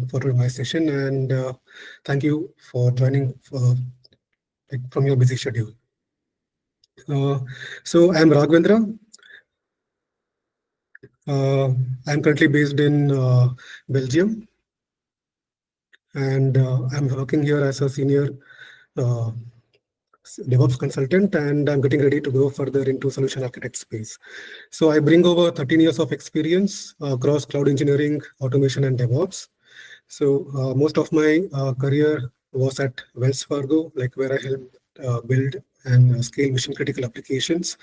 for my session, and thank you for joining from your busy schedule. So I'm Raghavendra. I'm currently based in Belgium, and I'm working here as a senior DevOps consultant, and I'm getting ready to go further into solution architect space. So I bring over 13 years of experience across cloud engineering, automation, and DevOps. So most of my career was at Wells Fargo, like where I helped build and scale mission critical applications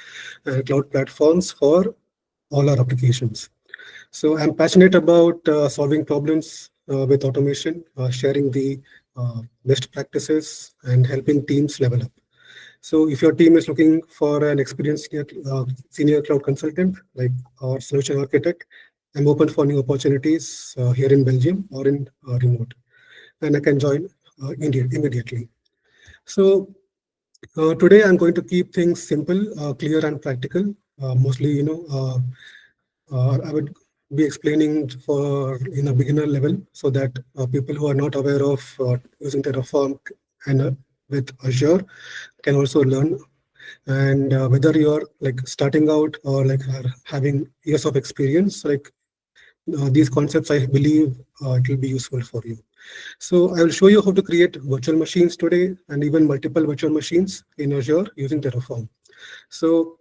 and cloud platforms for all our applications. So I'm passionate about solving problems with automation, sharing the best practices, and helping teams level up. So if your team is looking for an experienced senior cloud consultant, like or solution architect, I'm open for new opportunities here in Belgium or in remote, and I can join immediately. So today I'm going to keep things simple, clear, and practical. Mostly, I would be explaining for in a beginner level so that people who are not aware of using Terraform and with Azure can also learn. And whether you're like starting out or like having years of experience, like these concepts, I believe it will be useful for you. So I will show you how to create virtual machines today and even multiple virtual machines in Azure using Terraform. So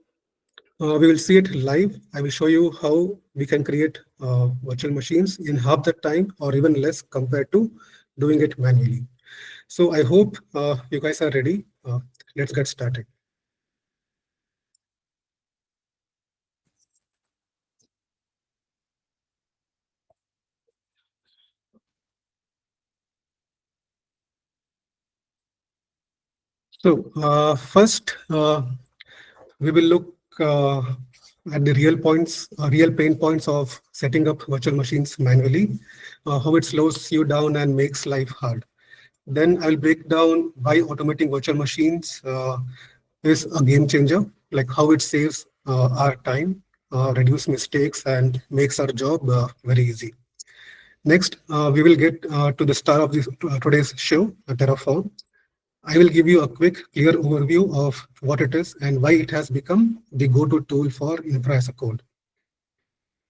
we will see it live. I will show you how we can create virtual machines in half the time or even less compared to doing it manually. So I hope you guys are ready. Let's get started. So first, we will look at the real pain points of setting up virtual machines manually, how it slows you down and makes life hard. Then I'll break down why automating virtual machines is a game changer, like how it saves our time, reduce mistakes, and makes our job very easy. Next, we will get to the star of today's show, Terraform. I will give you a quick, clear overview of what it is and why it has become the go-to tool for infra as a code.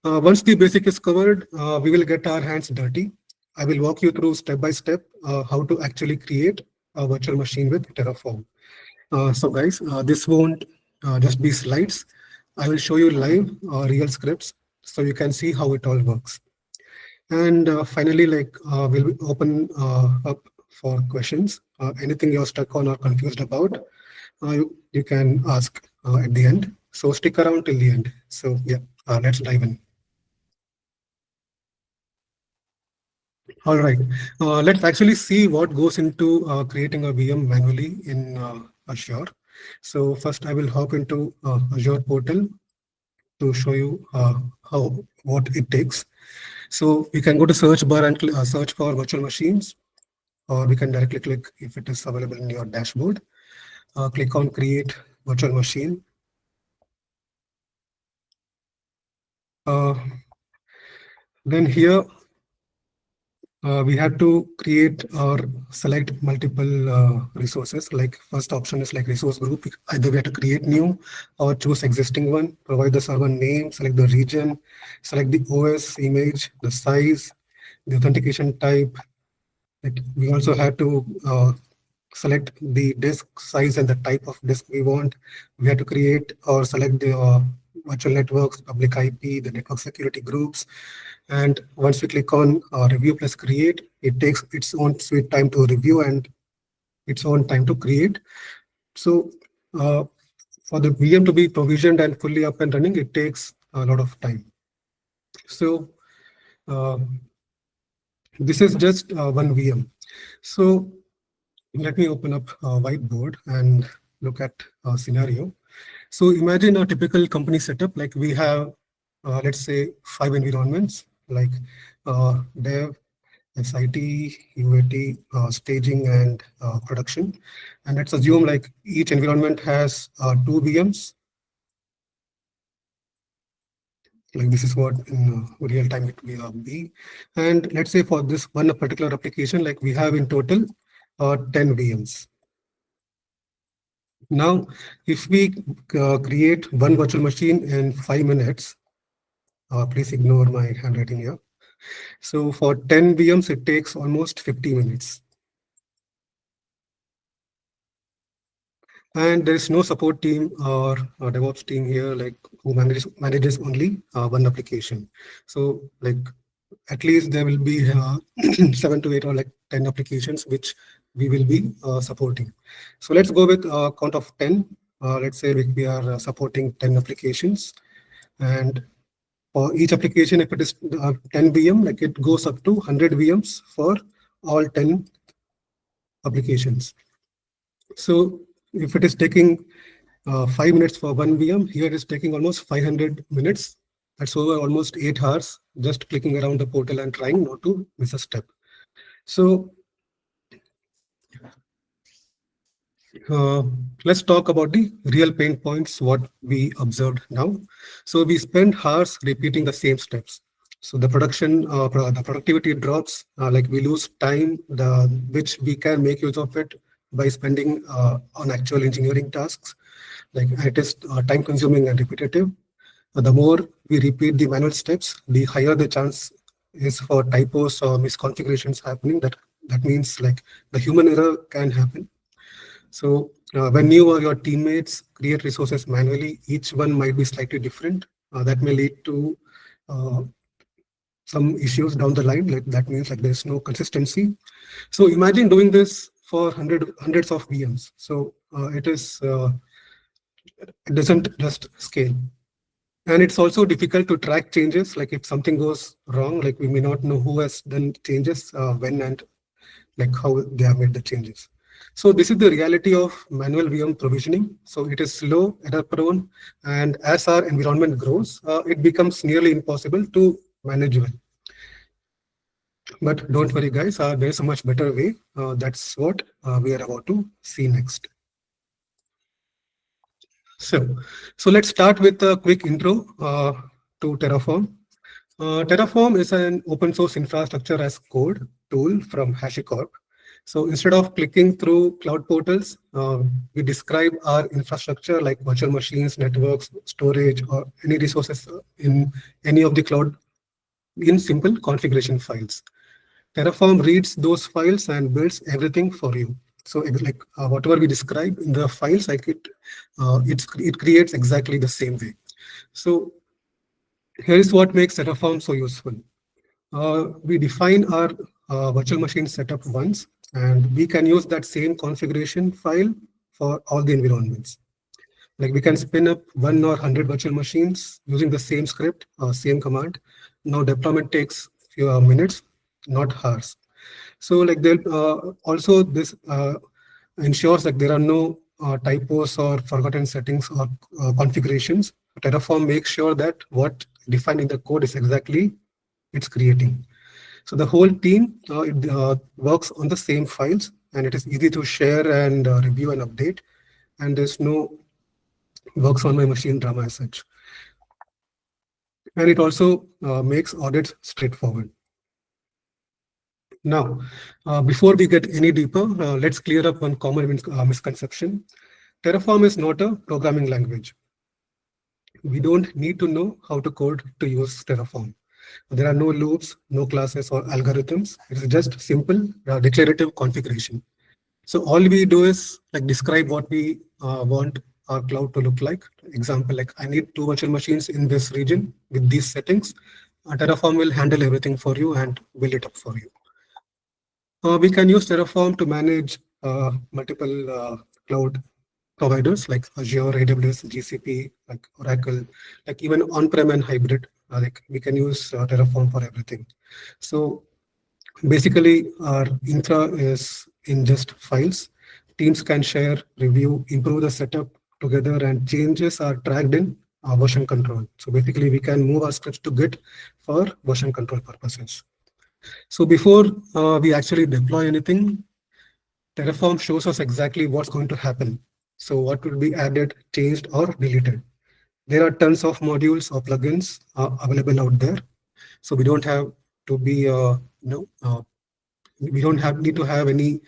Once the basic is covered, we will get our hands dirty. I will walk you through step by step how to actually create a virtual machine with Terraform. So guys, this won't just be slides. I will show you live real scripts so you can see how it all works. And finally, we'll open up for questions. Anything you're stuck on or confused about, you can ask at the end. So stick around till the end. So yeah, let's dive in. All right, let's actually see what goes into creating a VM manually in Azure. So first I will hop into Azure portal to show you what it takes. So you can go to search bar and search for virtual machines, or we can directly click if it is available in your dashboard. Click on create virtual machine. Then here we have to create or select multiple resources. Like first option is like resource group. Either we have to create new or choose existing one, provide the server name, select the region, select the OS image, the size, the authentication type. Like we also have to select the disk size and the type of disk we want. We have to create or select the virtual networks, public IP, the network security groups. And once we click on review plus create, it takes its own sweet time to review and its own time to create. So for the VM to be provisioned and fully up and running, it takes a lot of time. So this is just one VM. So let me open up a whiteboard and look at a scenario. So imagine a typical company setup. Like we have, let's say, 5 environments like dev, SIT, UAT, staging, and production. And let's assume like each environment has 2 VMs. Like this is what in real time it will be. And let's say for this one particular application, like we have in total 10 VMs. Now, if we create one virtual machine in 5 minutes, please ignore my handwriting here. So for 10 VMs, it takes almost 50 minutes. And there is no support team or DevOps team here, like who manages only one application. So like at least there will be 7 to 8 or like 10 applications which we will be supporting. So let's go with a count of 10. Let's say we are supporting 10 applications, and for each application, if it is 10 VM, like it goes up to 100 VMs for all 10 applications. So if it is taking 5 minutes for one VM, here it is taking almost 500 minutes. That's over almost 8 hours just clicking around the portal and trying not to miss a step. So let's talk about the real pain points, what we observed now. So we spend hours repeating the same steps. So the the productivity drops, like we lose time, which we can make use of it by spending on actual engineering tasks. Like it is time consuming and repetitive. The more we repeat the manual steps, the higher the chance is for typos or misconfigurations happening. That means like the human error can happen. So when you or your teammates create resources manually, each one might be slightly different. That may lead to some issues down the line. Like that means like there's no consistency. So imagine doing this for hundreds of VMs. So it doesn't just scale. And it's also difficult to track changes. Like if something goes wrong, like we may not know who has done changes, when, and like how they have made the changes. So this is the reality of manual VM provisioning. So it is slow, error prone, and as our environment grows, it becomes nearly impossible to manage well. But don't worry, guys, there's a much better way. That's what we are about to see next. So let's start with a quick intro to Terraform. Terraform is an open source infrastructure as code tool from HashiCorp. So instead of clicking through cloud portals, we describe our infrastructure like virtual machines, networks, storage, or any resources in any of the cloud in simple configuration files. Terraform reads those files and builds everything for you. So like whatever we describe in the files, like it creates exactly the same way. So here is what makes Terraform so useful. We define our virtual machine setup once, and we can use that same configuration file for all the environments. Like we can spin up 1 or 100 virtual machines using the same script or same command. Now deployment takes few minutes, not hours. So like also this ensures that there are no typos or forgotten settings or configurations. Terraform makes sure that what defined in the code is exactly it's creating. So the whole team works on the same files, and it is easy to share and review and update. And there's no works on my machine drama as such. And it also makes audits straightforward. Now, before we get any deeper, let's clear up one common misconception. Terraform is not a programming language. We don't need to know how to code to use Terraform. There are no loops, no classes or algorithms. It's just simple declarative configuration. So all we do is like describe what we want our cloud to look like. Example, like I need 2 virtual machines in this region with these settings. Terraform will handle everything for you and build it up for you. We can use Terraform to manage multiple cloud providers like Azure, AWS, GCP, like Oracle, like even on-prem and hybrid. Like we can use Terraform for everything. So basically, our infra is in just files. Teams can share, review, improve the setup together, and changes are tracked in version control. So basically, we can move our scripts to Git for version control purposes. So before we actually deploy anything, Terraform shows us exactly what's going to happen. So what will be added, changed, or deleted. There are tons of modules or plugins available out there. So we don't have to be, we don't have need to have any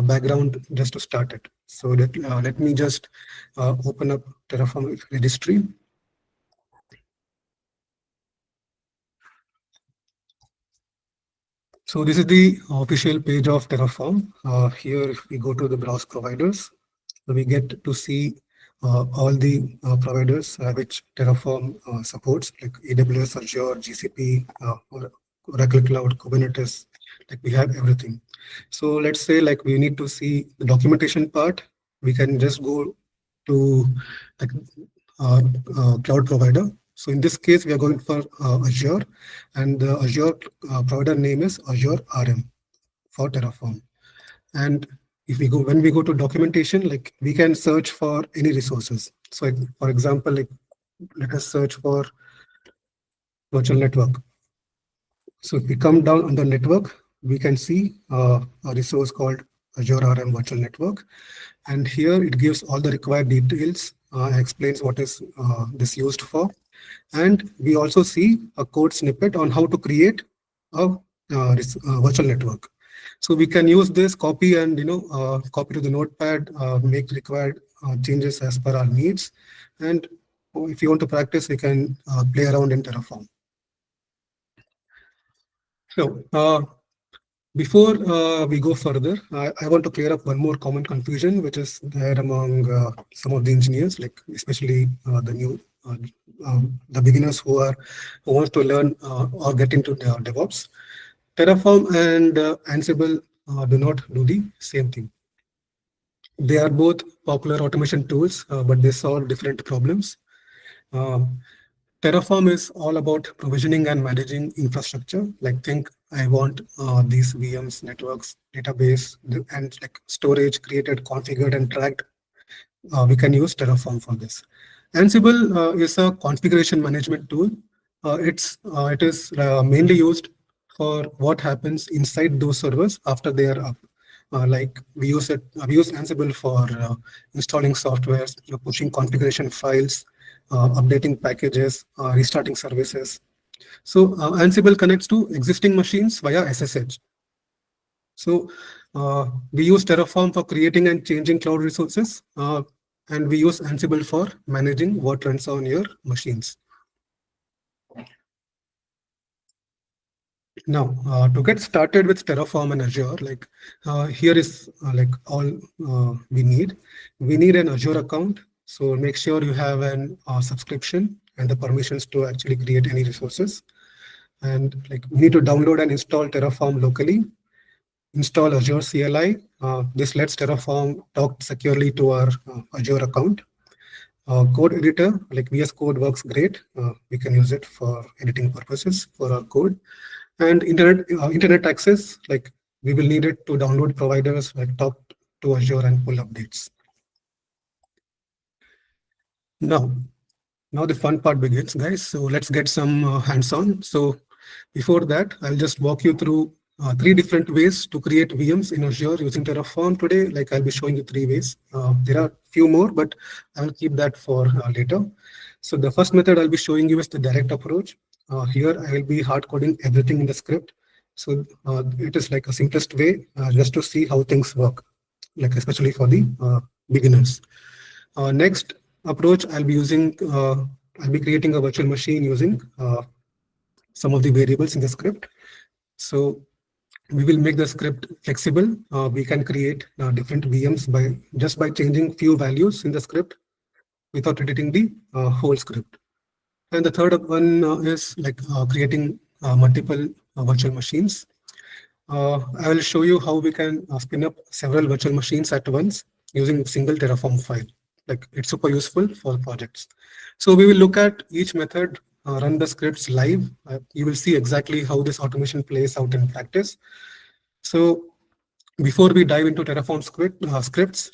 background just to start it. So let me just open up Terraform registry. So this is the official page of Terraform. Here, if we go to the browse providers, we get to see all the providers which Terraform supports, like AWS, Azure, GCP, Oracle Cloud, Kubernetes. Like we have everything. So let's say like we need to see the documentation part. We can just go to like cloud provider. So in this case, we are going for Azure, and the Azure provider name is Azure RM for Terraform. And if we go, when we go to documentation, like we can search for any resources. So like, for example, like let us search for virtual network. So if we come down on the network, we can see a resource called Azure RM Virtual Network. And here it gives all the required details, explains what is this used for. And we also see a code snippet on how to create a virtual network. So we can use this copy and copy to the notepad, make required changes as per our needs. And if you want to practice, we can play around in Terraform. So before we go further, I want to clear up one more common confusion, which is there among some of the engineers, like especially the beginners who want to learn or get into DevOps. Terraform and Ansible do not do the same thing. They are both popular automation tools, but they solve different problems. Terraform is all about provisioning and managing infrastructure. Like think I want these VMs, networks, database, and like storage created, configured, and tracked. We can use Terraform for this. Ansible is a configuration management tool. It is mainly used for what happens inside those servers after they are up. Like we use Ansible for installing software, pushing configuration files, updating packages, restarting services. So Ansible connects to existing machines via SSH. So we use Terraform for creating and changing cloud resources, and we use Ansible for managing what runs on your machines. Now, to get started with Terraform and Azure, like here is like all we need. We need an Azure account. So make sure you have an subscription and the permissions to actually create any resources. And like we need to download and install Terraform locally. Install Azure CLI. This lets Terraform talk securely to our Azure account. Code editor like VS Code works great. We can use it for editing purposes for our code. And internet access, like we will need it to download providers, like talk to Azure and pull updates. Now the fun part begins, guys. So let's get some hands-on. So before that, I'll just walk you through 3 different ways to create VMs in Azure using Terraform today. Like I'll be showing you 3 ways. There are few more, but I'll keep that for later. So the first method I'll be showing you is the direct approach. Here I will be hard coding everything in the script. So it is like a simplest way just to see how things work, like especially for the beginners. Next approach, I'll be creating a virtual machine using some of the variables in the script. So we will make the script flexible. We can create different VMs by changing few values in the script without editing the whole script. And the third one is like creating multiple virtual machines. I will show you how we can spin up several virtual machines at once using a single Terraform file. Like it's super useful for projects. So we will look at each method, run the scripts live. You will see exactly how this automation plays out in practice. So before we dive into Terraform scripts,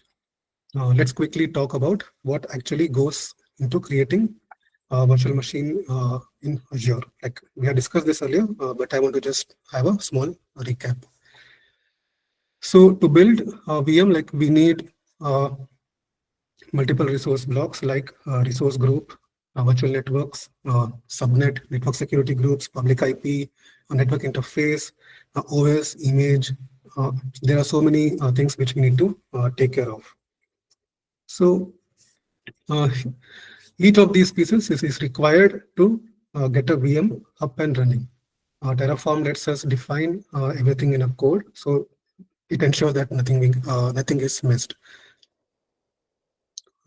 let's quickly talk about what actually goes into creating a virtual machine in Azure. Like we had discussed this earlier, but I want to just have a small recap. So to build a VM, like we need multiple resource blocks like resource group, virtual networks, subnet, network security groups, public IP, network interface, OS, image. There are so many things which we need to take care of. So uh, each of these pieces is required to get a VM up and running. Terraform lets us define everything in a code, so it ensures that nothing is missed.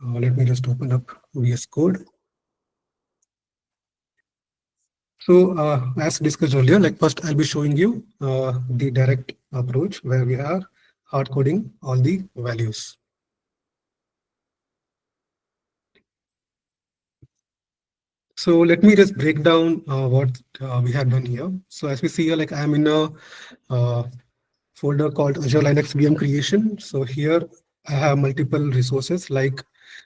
Let me just open up VS Code. So as discussed earlier, like first I'll be showing you the direct approach where we are hard coding all the values. So let me just break down what we have done here. So as we see here, like I'm in a folder called Azure Linux VM creation. So here I have multiple resources like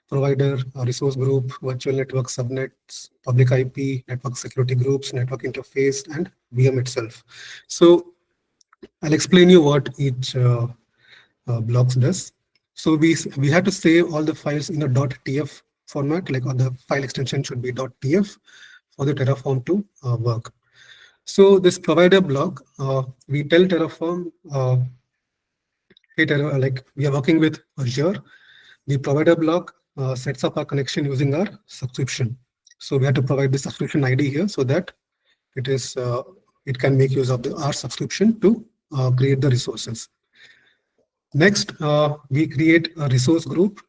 provider, resource group, virtual network subnets, public IP, network security groups, network interface, and VM itself. So I'll explain you what each blocks does. So we had to save all the files in a .tf format, like the file extension should be .tf for the Terraform to work. So this provider block, we tell Terraform, hey, like we are working with Azure. The provider block sets up our connection using our subscription. So we have to provide the subscription ID here so that it can make use of our subscription to create the resources. Next, we create a resource group.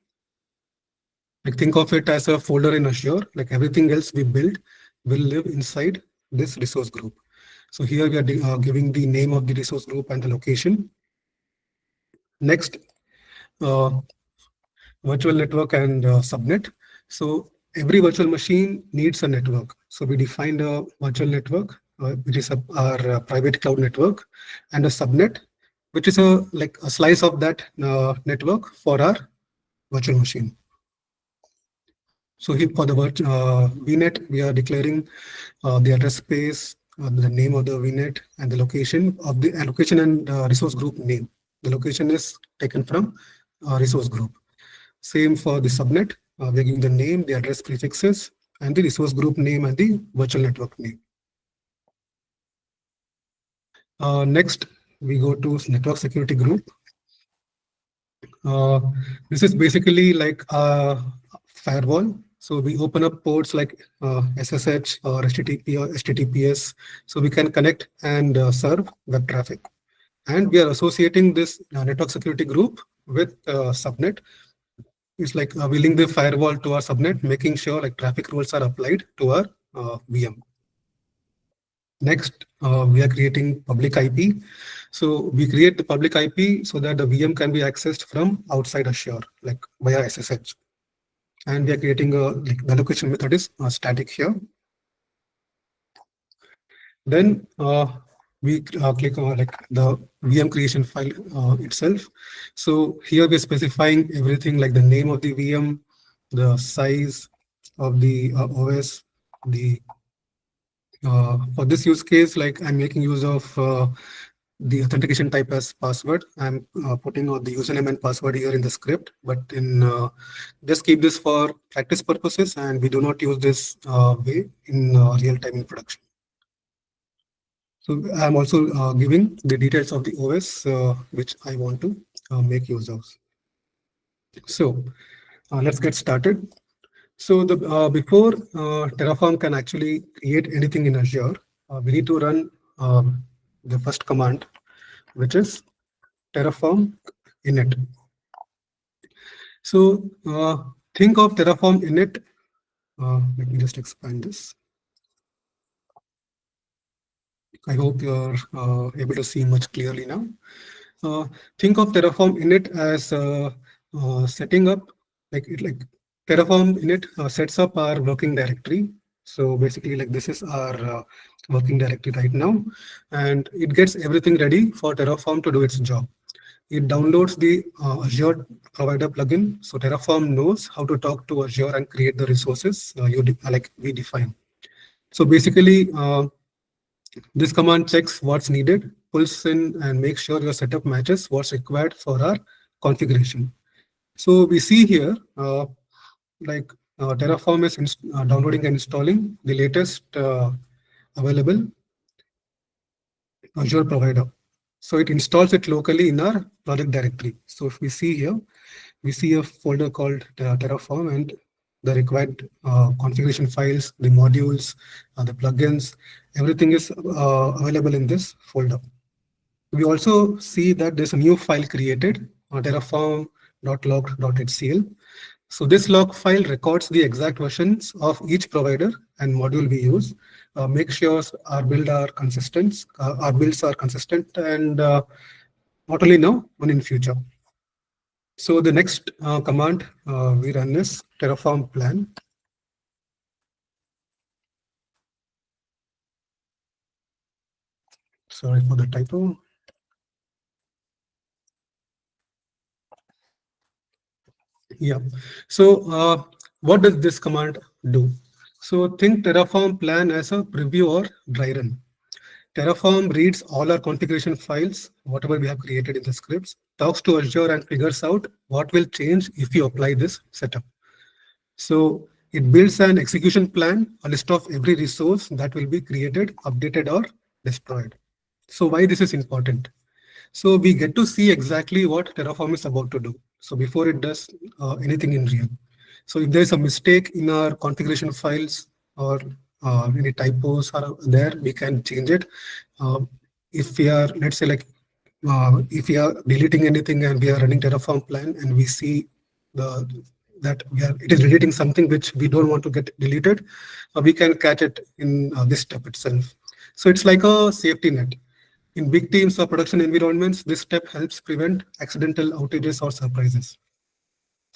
Like think of it as a folder in Azure. Like everything else we build will live inside this resource group. So here we are giving the name of the resource group and the location. Next, virtual network and subnet. So every virtual machine needs a network. So we defined a virtual network, which is our private cloud network, and a subnet, which is like a slice of that network for our virtual machine. So here for the VNet, we are declaring the address space, the name of the VNet, and the location of the location and resource group name. The location is taken from resource group. Same for the subnet. We're giving the name, the address prefixes, and the resource group name and the virtual network name. Next, we go to network security group. This is basically like a firewall. So we open up ports like SSH or HTTP or HTTPS, so we can connect and serve web traffic. And we are associating this network security group with subnet. It's like we link the firewall to our subnet, making sure like traffic rules are applied to our VM. Next, we are creating public IP. So we create the public IP so that the VM can be accessed from outside Azure, like via SSH. And we are creating like the location method is static here. Then we click on like the VM creation file itself. So here we're specifying everything like the name of the VM, the size of the OS, the for this use case, like I'm making use of the authentication type as password. I'm putting out the username and password here in the script, but in just keep this for practice purposes, and we do not use this way in real time in production. So I'm also giving the details of the OS which I want to make use of. So let's get started. So the before Terraform can actually create anything in Azure, we need to run the first command, which is Terraform init. So think of Terraform init. Let me just expand this. I hope you're able to see much clearly now. Think of Terraform init as setting up like Terraform init sets up our working directory. So basically, like this is our working directory right now, and it gets everything ready for Terraform to do its job. It downloads the Azure provider plugin, so Terraform knows how to talk to Azure and create the resources we define. So basically, this command checks what's needed, pulls in and makes sure your setup matches what's required for our configuration. So we see here, like Terraform is downloading and installing the latest available Azure provider. So it installs it locally in our project directory. So if we see here, we see a folder called Terraform, and the required configuration files, the modules, the plugins, everything is available in this folder. We also see that there's a new file created, terraform.log.hcl. So this log file records the exact versions of each provider and module we use. Make sure our builds are consistent, and not only now, but in future. So the next command we run is Terraform plan. Sorry for the typo. Yeah. So what does this command do? So think Terraform plan as a preview or dry run. Terraform reads all our configuration files, whatever we have created in the scripts, talks to Azure and figures out what will change if you apply this setup. So it builds an execution plan, a list of every resource that will be created, updated, or destroyed. So why this is important? So we get to see exactly what Terraform is about to do. So before it does anything in real. So if there's a mistake in our configuration files or any typos are there, we can change it. If we are, let's say, like if we are deleting anything and we are running Terraform plan and we see that it is deleting something which we don't want to get deleted, we can catch it in this step itself. So it's like a safety net. In big teams or production environments, this step helps prevent accidental outages or surprises.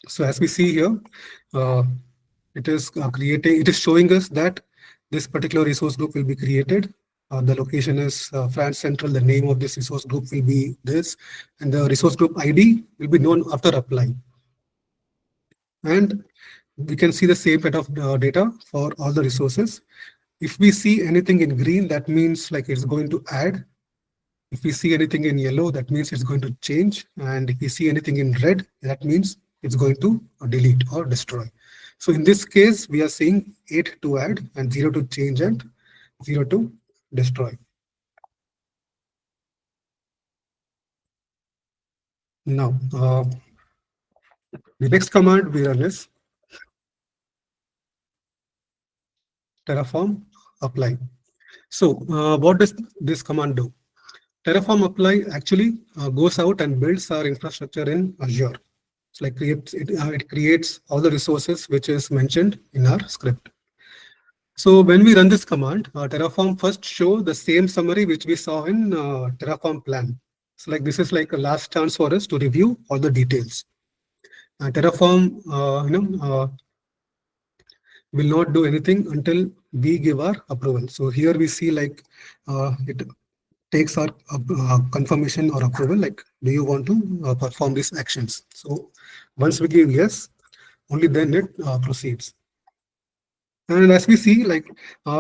So as we see here, it is showing us that this particular resource group will be created. The location is France Central. The name of this resource group will be this, and the resource group ID will be known after applying. And we can see the same set of data for all the resources. If we see anything in green, that means like it's going to add. If we see anything in yellow, that means it's going to change. And if we see anything in red, that means it's going to delete or destroy. So in this case, we are seeing 8 to add and 0 to change and 0 to destroy. Now, the next command we run is Terraform apply. So what does this command do? Terraform apply actually goes out and builds our infrastructure in Azure. It's like it creates all the resources which is mentioned in our script. So when we run this command, Terraform first show the same summary which we saw in Terraform plan. So like this is like a last chance for us to review all the details. Terraform, will not do anything until we give our approval. So here we see like it takes our confirmation or approval, like do you want to perform these actions? So once we give yes, only then it proceeds. And as we see, like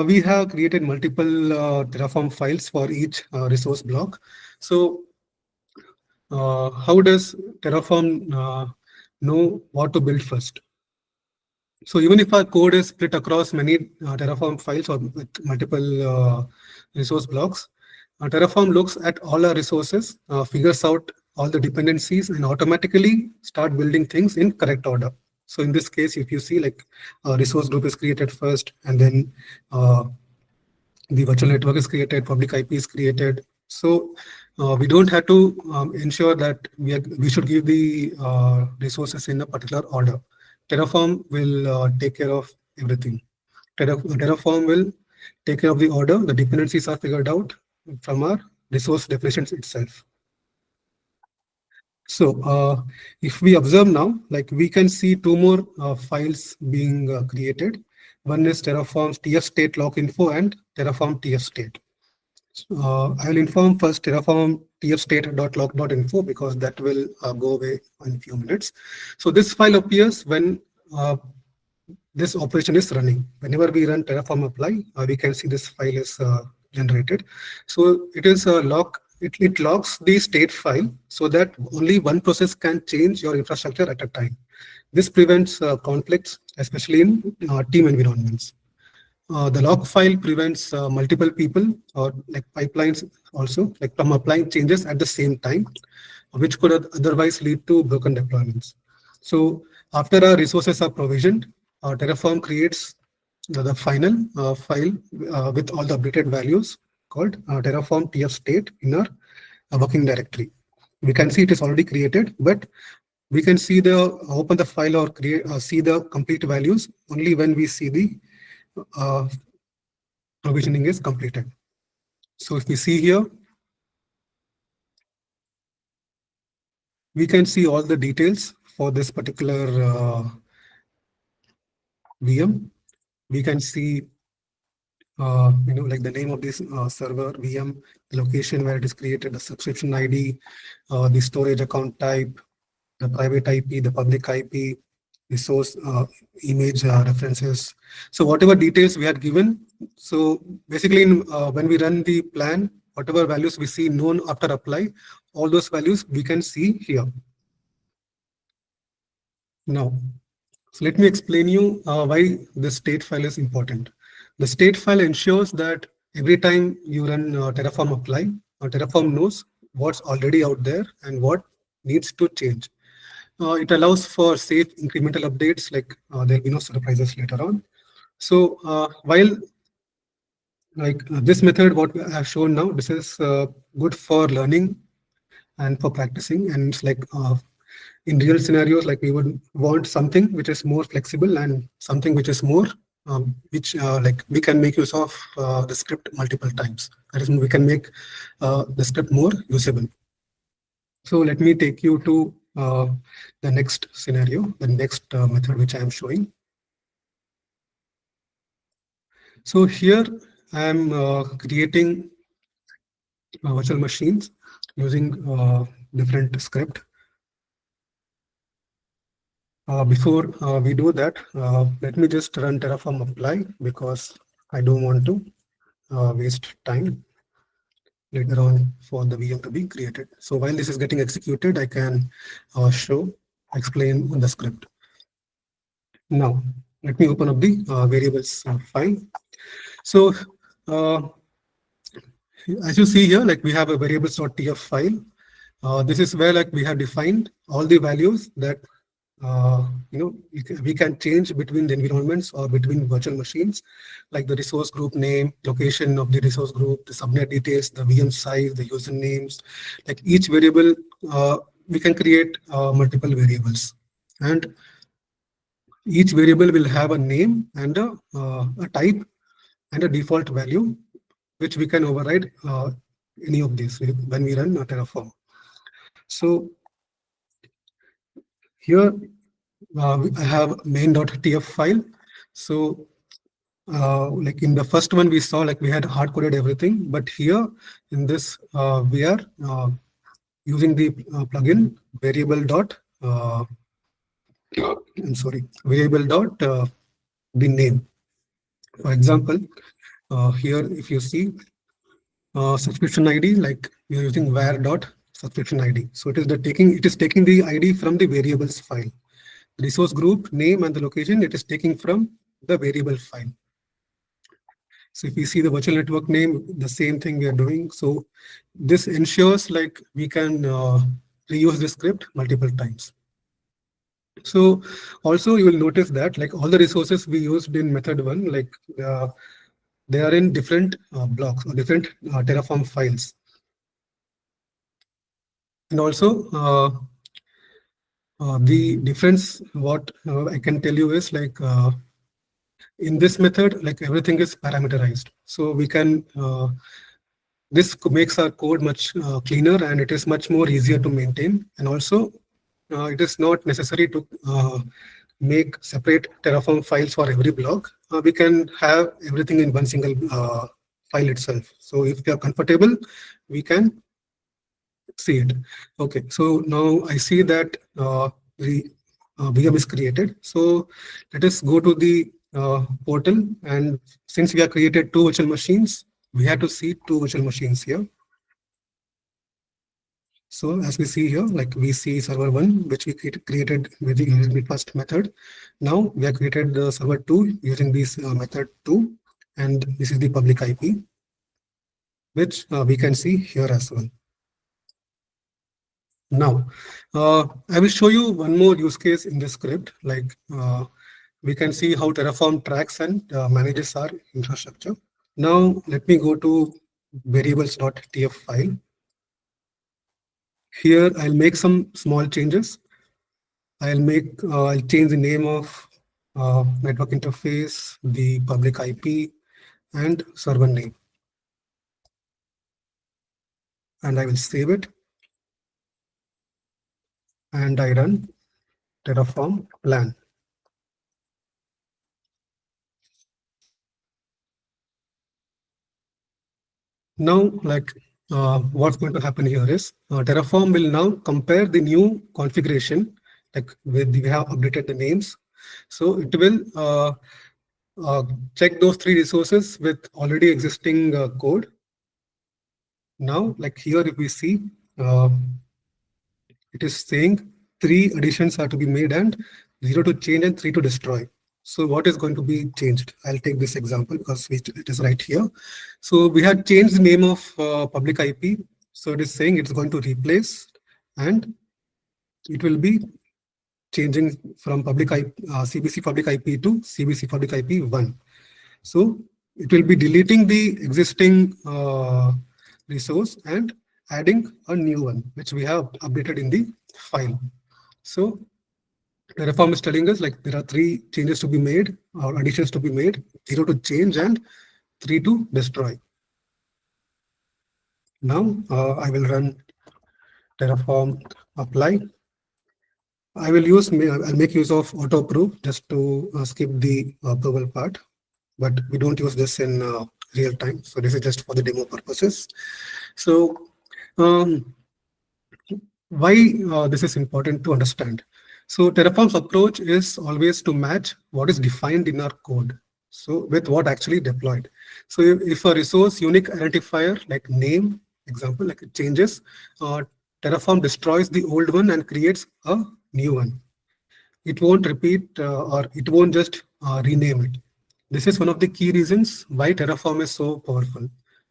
we have created multiple Terraform files for each resource block. So how does Terraform know what to build first? So even if our code is split across many Terraform files or with multiple resource blocks, Terraform looks at all our resources, figures out all the dependencies, and automatically start building things in correct order. So in this case, if you see like a resource group is created first, and then the virtual network is created, public IP is created. So we don't have to ensure that we should give the resources in a particular order. Terraform will take care of everything. Terraform will take care of the order. The dependencies are figured out from our resource definitions itself. So if we observe now, like we can see two more files being created. One is Terraform's TF state log info and Terraform TF state. I will inform first Terraform TF state.log.info because that will go away in a few minutes. So this file appears when this operation is running. Whenever we run Terraform apply, we can see this file is generated. So it is a log it logs the state file so that only one process can change your infrastructure at a time. This prevents conflicts, especially in team environments. The log file prevents multiple people or like pipelines also, like from applying changes at the same time, which could otherwise lead to broken deployments. So after our resources are provisioned, Terraform creates the final file with all the updated values called Terraform TF state in our working directory. We can see it is already created, but we can see the open the file or create see the complete values only when we see the uh, provisioning is completed. So if we see here, we can see all the details for this particular VM. We can see like the name of this server VM, the location where it is created, the subscription ID, the storage account type, the private IP, the public IP, the source image references. So whatever details we had given, so basically when we run the plan, whatever values we see known after apply, all those values we can see here. Now, so let me explain you why the state file is important. The state file ensures that every time you run Terraform apply, Terraform knows what's already out there and what needs to change. It allows for safe incremental updates, like there'll be no surprises later on. So while this method, what I have shown now, this is good for learning and for practicing, and it's like in real scenarios, like we would want something which is more flexible and something which is more like we can make use of the script multiple times. That is, we can make the script more usable. So let me take you to the next scenario, the next method which I am showing. So here I am creating virtual machines using different script. Before we do that, let me just run Terraform apply because I don't want to waste time later on for the VM to be created. So while this is getting executed, I can explain the script. Now, let me open up the variables file. So as you see here, like we have a variables.tf file. This is where like we have defined all the values that we can change between the environments or between virtual machines, like the resource group name, location of the resource group, the subnet details, the VM size, the usernames. Like each variable, we can create multiple variables, and each variable will have a name and a type and a default value, which we can override any of these when we run Terraform. So here I have main.tf file. So like in the first one we saw like we had hard coded everything, but here in this we are using the plugin variable dot the name. For example, here if you see subscription ID, like we are using var dot subscription ID. So it is taking the ID from the variables file. Resource group name and the location, it is taking from the variable file. So if we see the virtual network name, the same thing we are doing. So this ensures like we can reuse the script multiple times. So also you will notice that like all the resources we used in method 1, like they are in different blocks or different Terraform files. And also the difference, what I can tell you is like in this method, like everything is parameterized. So we can, this makes our code much cleaner and it is much more easier to maintain. And also it is not necessary to make separate Terraform files for every block. We can have everything in one single file itself. So if we are comfortable, we can see it. Okay, so now I see that the VM is created. So let us go to the portal, and since we have created 2 virtual machines, we have to see 2 virtual machines here. So as we see here, like we see server 1, which we created with using the first method. Now we have created the server 2 using this method 2, and this is the public IP, which we can see here as well. Now, I will show you one more use case in this script. Like we can see how Terraform tracks and manages our infrastructure. Now, let me go to variables.tf file. Here, I'll make some small changes. I'll change the name of network interface, the public IP, and server name. And I will save it. And I run Terraform plan. Now, like what's going to happen here is Terraform will now compare the new configuration, like we have updated the names. So it will check those 3 resources with already existing code. Now, like here, if we see, it is saying 3 additions are to be made and 0 to change and 3 to destroy. So what is going to be changed? I'll take this example because it is right here. So we had changed the name of public IP. So it is saying it's going to replace, and it will be changing from public IP, CBC public IP to CBC public IP 1. So it will be deleting the existing resource and adding a new one, which we have updated in the file. So Terraform is telling us like there are 3 changes to be made or additions to be made, 0 to change and 3 to destroy. Now I will run Terraform apply. I'll make use of auto approve just to skip the approval part, but we don't use this in real time. So this is just for the demo purposes. So why this is important to understand? So Terraform's approach is always to match what is defined in our code, so with what actually deployed. So if a resource unique identifier like name, example, like it changes, Terraform destroys the old one and creates a new one. It won't repeat or it won't just rename it. This is one of the key reasons why Terraform is so powerful,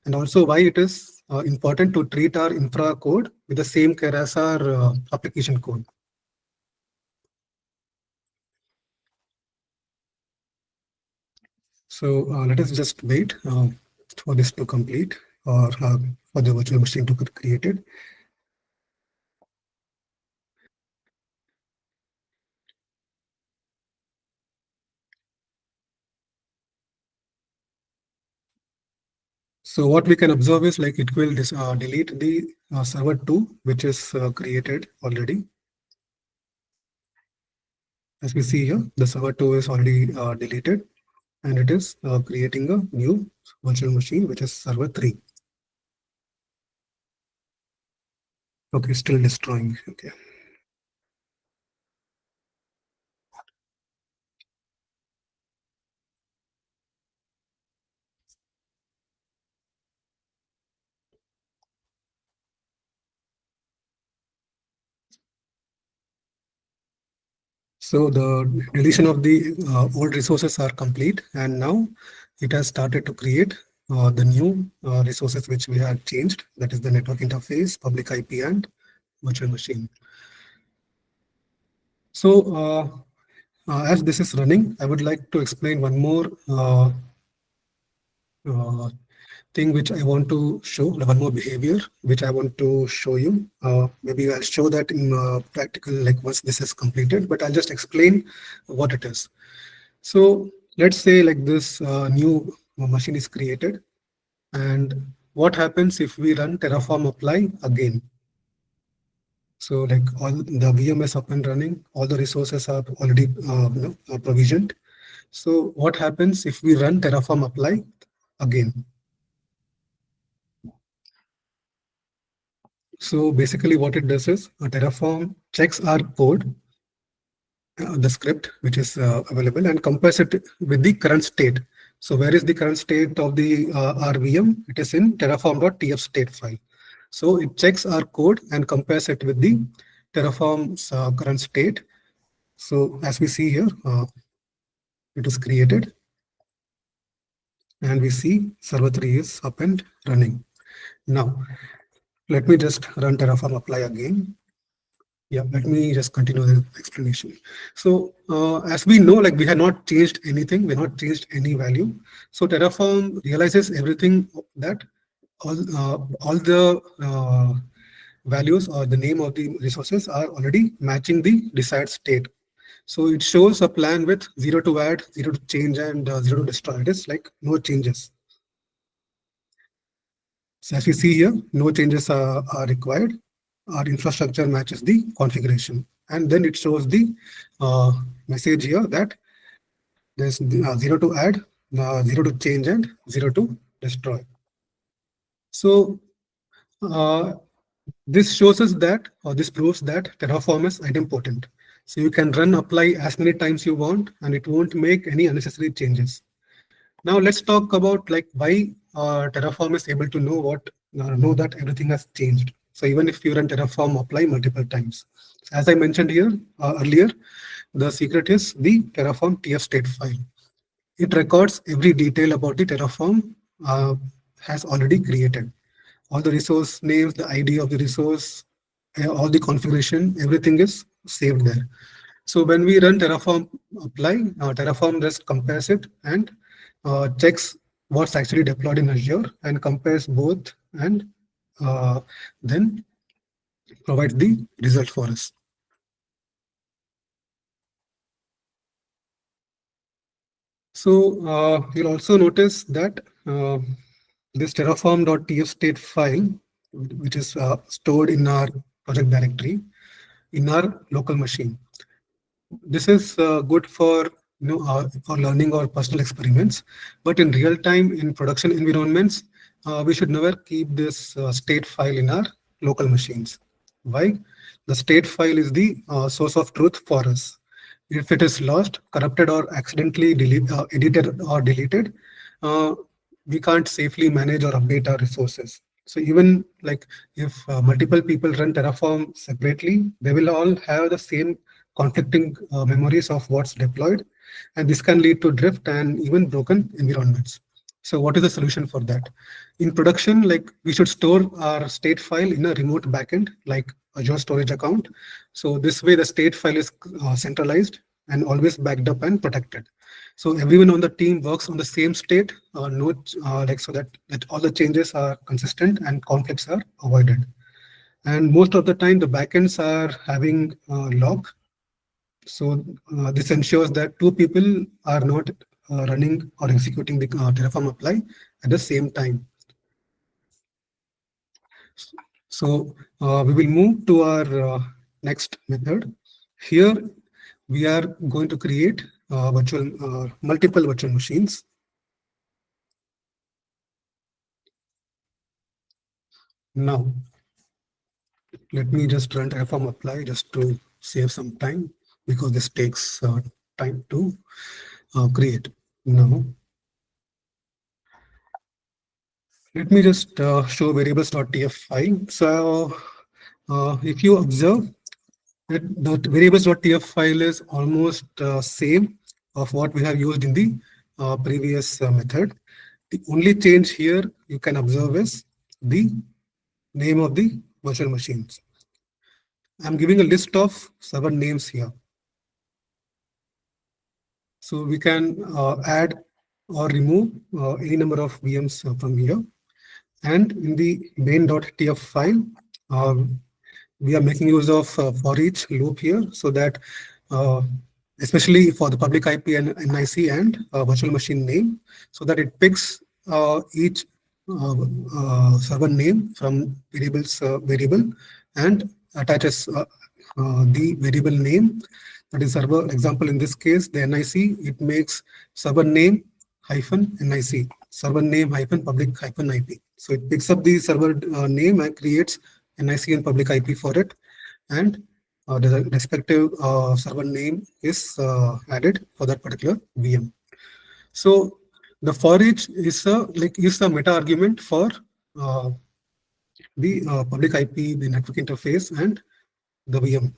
and also why it is important to treat our infra code with the same care as our application code. So let us just wait for this to complete, or for the virtual machine to get created. So what we can observe is like it will delete the server 2, which is created already. As we see here, the server 2 is already deleted, and it is creating a new virtual machine, which is server 3. Okay, still destroying. Okay. So the deletion of the old resources are complete, and now it has started to create the new resources which we had changed. That is the network interface, public IP, and virtual machine. So as this is running, I would like to explain one more thing which I want to show, one more behavior which I want to show you. Maybe I'll show that in practical, like once this is completed, but I'll just explain what it is. So let's say like this new machine is created, and what happens if we run Terraform apply again? So like all the VM is up and running, all the resources are already provisioned. So what happens if we run Terraform apply again? So basically what it does is Terraform checks our code, the script which is available, and compares it with the current state. So where is the current state of the our VM? It is in terraform.tf state file. So it checks our code and compares it with the Terraform's current state. So as we see here, it is created, and we see server 3 is up and running. Now, let me just run Terraform apply again. Yeah, let me just continue the explanation. So as we know, like we have not changed anything, we have not changed any value. So Terraform realizes everything that all the values or the name of the resources are already matching the desired state. So it shows a plan with 0 to add, 0 to change, and 0 to destroy. It is like no changes. So as you see here, no changes are required. Our infrastructure matches the configuration. And then it shows the message here that there's 0 to add, 0 to change, and 0 to destroy. So this shows us that, or this proves that Terraform is idempotent. So you can run apply as many times you want, and it won't make any unnecessary changes. Now let's talk about like why Terraform is able to know that everything has changed. So even if you run Terraform apply multiple times, as I mentioned here earlier, the secret is the Terraform TF state file. It records every detail about the Terraform has already created. All the resource names, the ID of the resource, all the configuration, everything is saved there. So when we run Terraform apply, Terraform just compares it and checks what's actually deployed in Azure and compares both, and then provides the result for us. So you'll also notice that this terraform.tf state file, which is stored in our project directory in our local machine. This is good for for learning or personal experiments, but in real time in production environments, we should never keep this state file in our local machines. Why? The state file is the source of truth for us. If it is lost, corrupted, or accidentally edited or deleted, we can't safely manage or update our resources. So even like if multiple people run Terraform separately, they will all have the same conflicting memories of what's deployed, and this can lead to drift and even broken environments. So what is the solution for that? In production, like we should store our state file in a remote backend like Azure storage account. So this way the state file is centralized and always backed up and protected. So everyone on the team works on the same state, so that all the changes are consistent and conflicts are avoided. And most of the time the backends are having log. So this ensures that two people are not running or executing the Terraform apply at the same time. So we will move to our next method. Here we are going to create multiple virtual machines. Now, let me just run Terraform apply just to save some time, because this takes time to create. Now, let me just show variables.tf file. So if you observe, the variables.tf file is almost same of what we have used in the previous method. The only change here you can observe is the name of the virtual machines. I'm giving a list of server names here. So we can add or remove any number of VMs from here. And in the main.tf file, we are making use of for each loop here, so that especially for the public IP and NIC and virtual machine name, so that it picks each server name from variable and attaches the variable name, that is server. Example, in this case, the NIC, it makes server name hyphen NIC, server name hyphen public hyphen IP. So it picks up the server name and creates NIC and public IP for it, and the respective server name is added for that particular VM. So the for each is a meta argument for the public IP, the network interface, and the VM.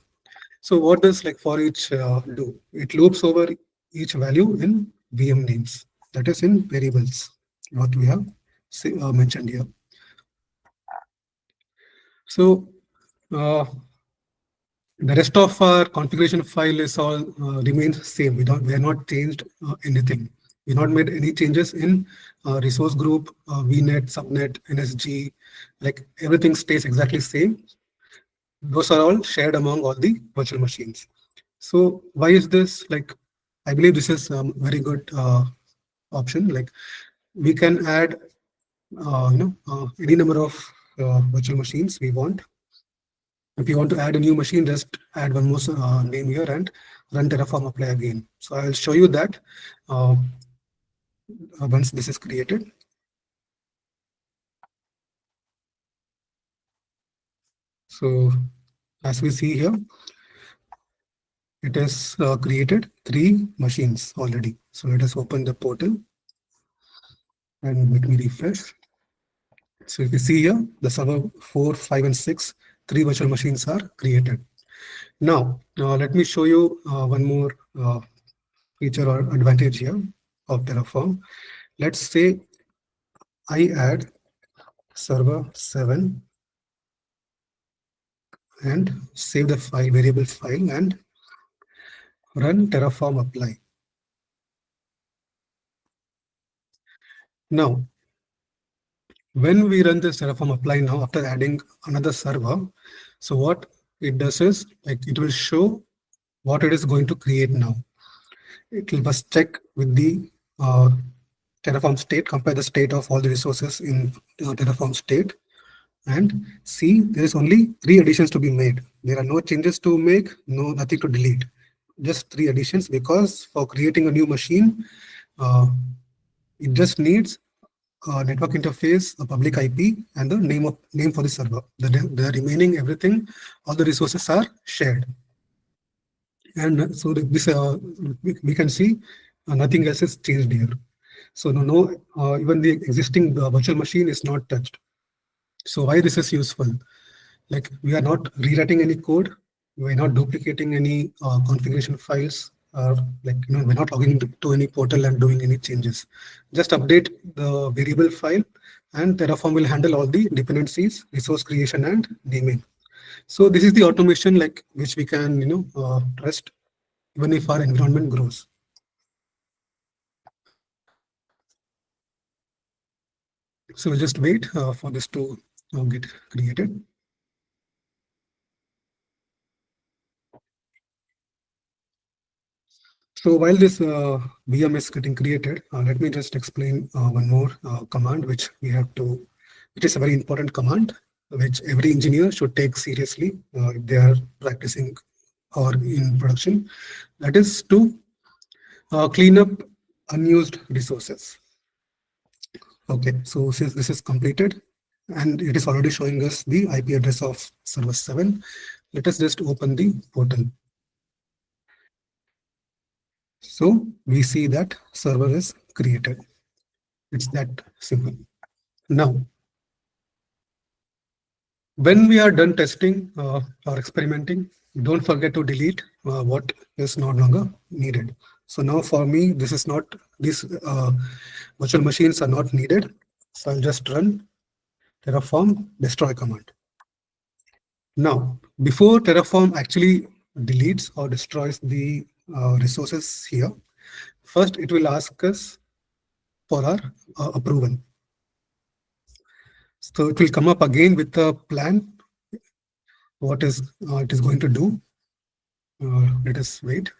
So what does like for each do? It loops over each value in VM names, that is in variables, what we have mentioned here. So the rest of our configuration file is all remains same. We have not changed anything. We not made any changes in resource group, VNet, subnet, NSG, like everything stays exactly same. Those are all shared among all the virtual machines. So why is this? Like, I believe this is very good option. Like we can add, any number of virtual machines we want. If you want to add a new machine, just add one more name here and run Terraform apply again. So I'll show you that once this is created. So as we see here, it has created 3 machines already. So let us open the portal and let me refresh. So if you see here, the server 4, 5, and 6, 3 virtual machines are created. Now, let me show you one more feature or advantage here of Terraform. Let's say I add server 7 and save the file, variable file, and run Terraform apply. Now, when we run this Terraform apply now, after adding another server, so what it does is like it will show what it is going to create now. It will first check with the Terraform state, compare the state of all the resources in Terraform state, and see there is only 3 additions to be made. There are no changes to make, nothing to delete. Just 3 additions, because for creating a new machine, it just needs a network interface, a public IP, and the name for the server. The remaining everything, all the resources are shared. And so this we can see nothing else is changed here. So even the existing virtual machine is not touched. So why this is useful? Like we are not rewriting any code, we're not duplicating any configuration files, or like we're not logging into any portal and doing any changes. Just update the variable file, and Terraform will handle all the dependencies, resource creation, and naming. So this is the automation like which we can trust even if our environment grows. So we'll just wait for this to get created. So while this VM is getting created, let me just explain one more command which we have to, which is a very important command which every engineer should take seriously if they are practicing or in production. That is to clean up unused resources. Okay, so since this is completed and it is already showing us the IP address of server 7, let us just open the portal. So we see that server is created. It's that simple. Now, when we are done testing or experimenting, don't forget to delete what is no longer needed. So now for me, this is not, these virtual machines are not needed. So I'll just run Terraform destroy command. Now, before Terraform actually deletes or destroys the resources here, first it will ask us for our approval. So it will come up again with a plan, what is it is going to do. Let us wait.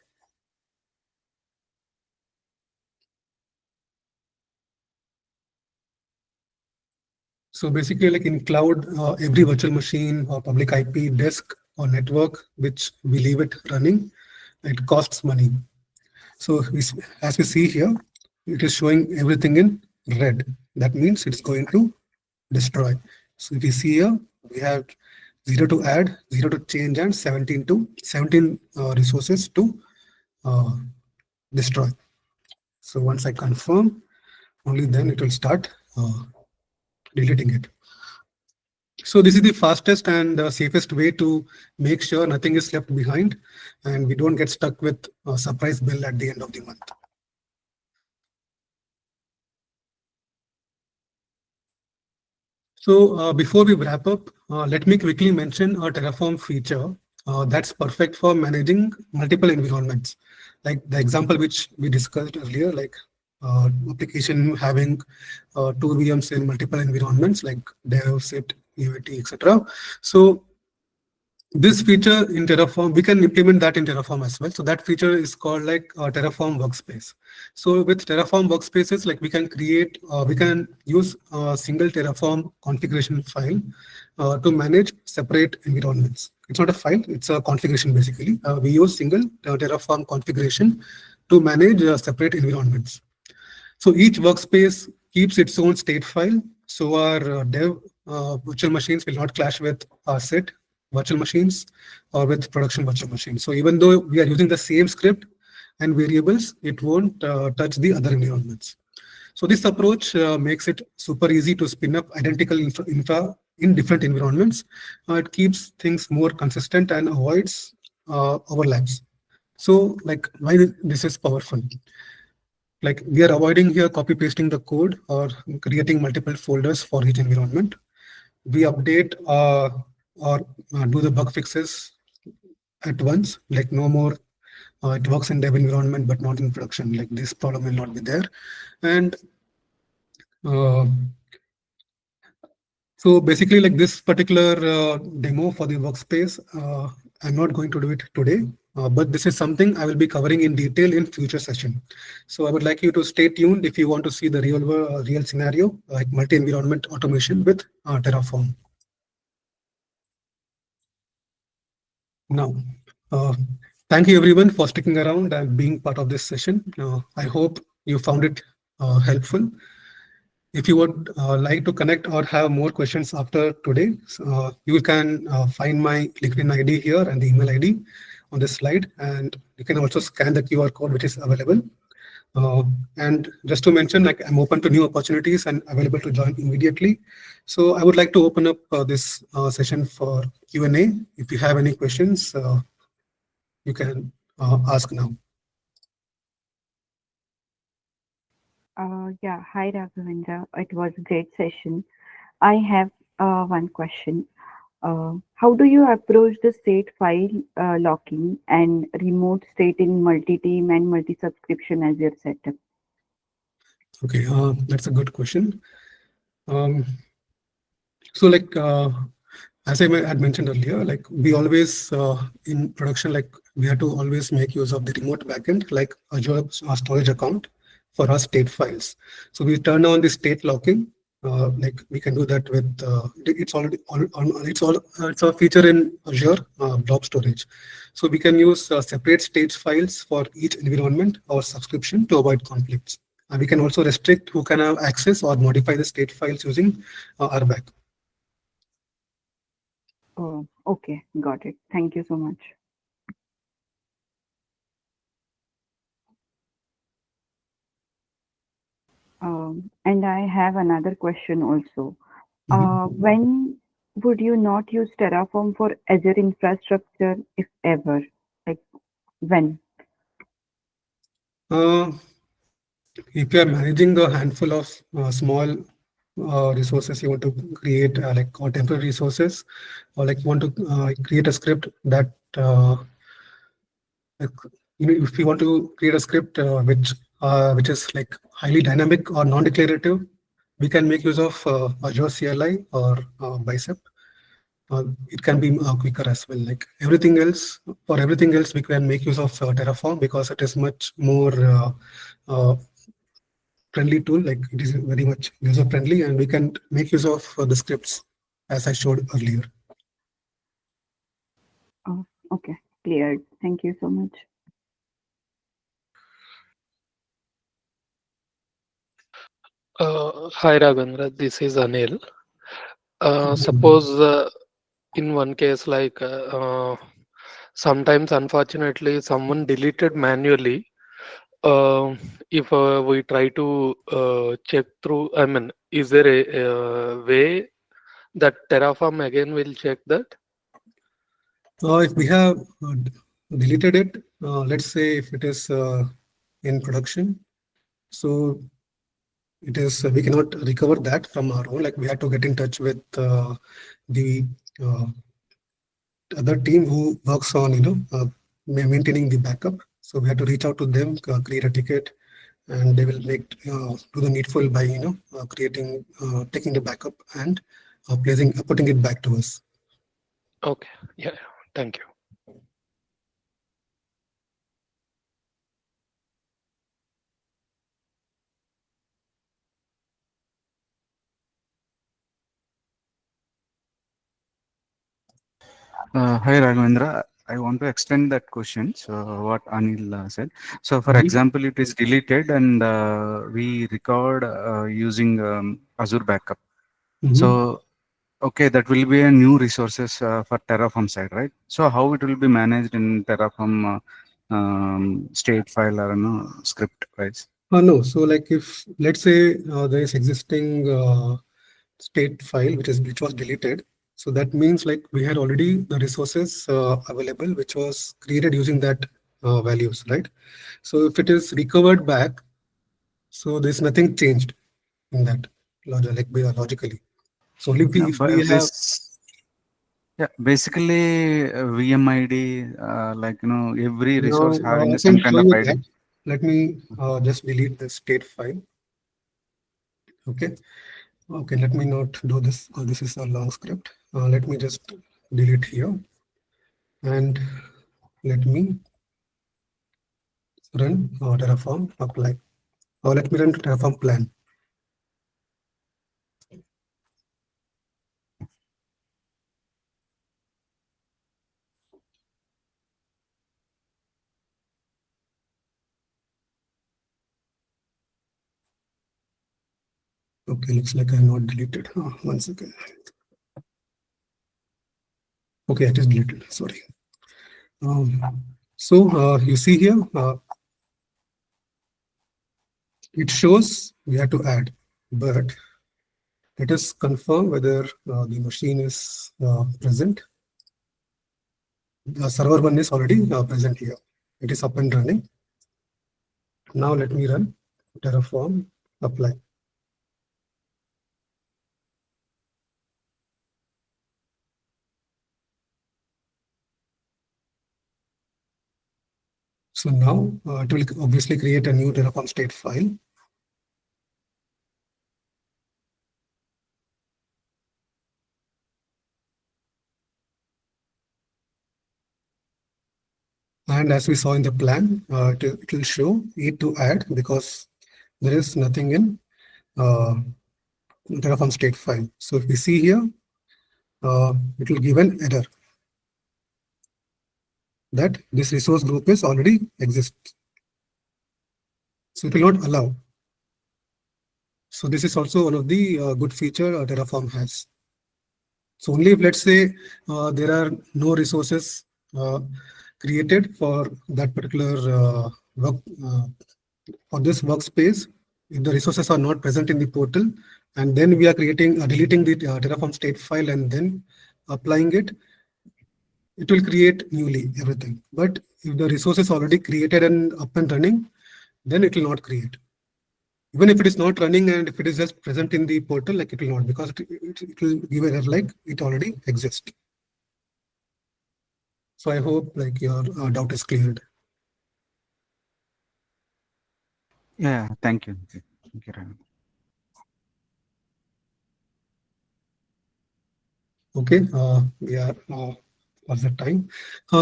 So basically, like in cloud, every virtual machine or public IP, disk or network, which we leave it running, it costs money. So as we see here, it is showing everything in red. That means it's going to destroy. So if you see here, we have 0 to add, 0 to change, and 17 resources to destroy. So once I confirm, only then it will start deleting it. So this is the fastest and safest way to make sure nothing is left behind and we don't get stuck with a surprise bill at the end of the month. So before we wrap up, let me quickly mention a Terraform feature that's perfect for managing multiple environments. Like the example which we discussed earlier, like application having two VMs in multiple environments like dev, sit, UAT, etc. So this feature in Terraform, we can implement that in Terraform as well. So that feature is called like Terraform Workspace. So with Terraform Workspaces, like we can use a single Terraform configuration file to manage separate environments. It's not a file, it's a configuration basically. We use single Terraform configuration to manage separate environments. So each workspace keeps its own state file. So our dev virtual machines will not clash with our set virtual machines or with production virtual machines. So even though we are using the same script and variables, it won't touch the other environments. So this approach makes it super easy to spin up identical infra in different environments. It keeps things more consistent and avoids overlaps. So like why this is powerful? Like we are avoiding here copy pasting the code or creating multiple folders for each environment. We update or do the bug fixes at once, like no more it works in dev environment but not in production, like this problem will not be there. And uh, so basically like this particular demo for the workspace, I'm not going to do it today, but this is something I will be covering in detail in future session. So I would like you to stay tuned if you want to see the real scenario like multi-environment automation with Terraform. Now, thank you everyone for sticking around and being part of this session. I hope you found it helpful. If you would like to connect or have more questions after today, you can find my LinkedIn ID here and the email ID on this slide. And you can also scan the QR code which is available. And just to mention, like I'm open to new opportunities and available to join immediately. So I would like to open up this session for Q&A. If you have any questions, you can ask now. Yeah, hi Raghavendra. It was a great session. I have one question. How do you approach the state file locking and remote state in multi-team and multi-subscription as your setup? Okay, that's a good question. So like, as I had mentioned earlier, like we always in production, like we have to always make use of the remote backend, like Azure storage account for our state files. So we turn on the state locking. Like we can do that with it's already it's a feature in Azure blob storage. So we can use separate state files for each environment or subscription to avoid conflicts. And we can also restrict who can have access or modify the state files using RBAC. Oh, okay, got it. Thank you so much. And I have another question also. When would you not use Terraform for Azure infrastructure, if ever? Like when? If you are managing a handful of small resources, you want to create like or temporary resources, or like you want to create a script that like, if you want to create a script which is like highly dynamic or non-declarative, we can make use of Azure CLI or Bicep. It can be quicker as well. Like everything else, for everything else, we can make use of Terraform because it is much more friendly tool. Like it is very much user friendly, and we can make use of the scripts as I showed earlier. Oh, okay, cleared. Thank you so much. Hi Raghavendra, this is Anil. Suppose in one case, like sometimes unfortunately someone deleted manually. If we try to check through, I mean, is there a way That Terraform again will check that. If we have deleted it, let's say if it is in production, so it is we cannot recover that from our own. Like we have to get in touch with the uh, other team who works on maintaining the backup. So we have to reach out to them, create a ticket, and they will make do the needful by creating taking the backup and putting it back to us. Okay. Yeah. Thank you. Hi Raghavendra, I want to extend that question. So what Anil said. So for Mhm. example, it is deleted and we record using Azure backup. Mhm. So okay, that will be a new resources for Terraform side, right? So how it will be managed in Terraform state file or no script, right? No, so like if let's say there is existing state file which was deleted, so that means like we had already the resources available which was created using that values, right? So if it is recovered back, so there's nothing changed in that logically. So only No, if but we have yeah, basically VMID, like every now, resource having I can some kind show of you ID. that. Let me just delete the state file. Okay. Okay, let me not do this. This is a long script. Let me just delete here and let me run Terraform apply. Or let me run Terraform plan. Okay, looks like I have not deleted. One second. Okay, it is deleted. Sorry. So you see here, it shows we have to add, but let us confirm whether the machine is present. The server one is already present here. It is up and running. Now let me run Terraform apply. So now it will obviously create a new Terraform state file. And as we saw in the plan, it will show it to add because there is nothing in Terraform state file. So if we see here, it will give an error that this resource group is already exists. So it will not allow. So this is also one of the good feature Terraform has. So only if let's say there are no resources created for that particular work for this workspace, if the resources are not present in the portal, and then we are creating deleting the Terraform state file and then applying it, it will create newly everything. But if the resource is already created and up and running, then it will not create. Even if it is not running and if it is just present in the portal, like it will not, because it will give an error like it already exists. So I hope like your doubt is cleared. Yeah, thank you. Thank you, Raghavendra. Okay, we are past the time.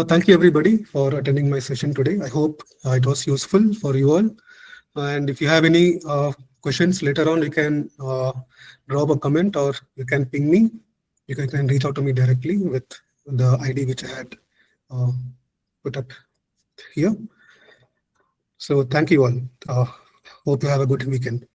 Thank you everybody for attending my session today. I hope it was useful for you all. And if you have any questions later on, you can drop a comment or you can ping me. You can reach out to me directly with the ID which I had put up here. So thank you all. Hope you have a good weekend.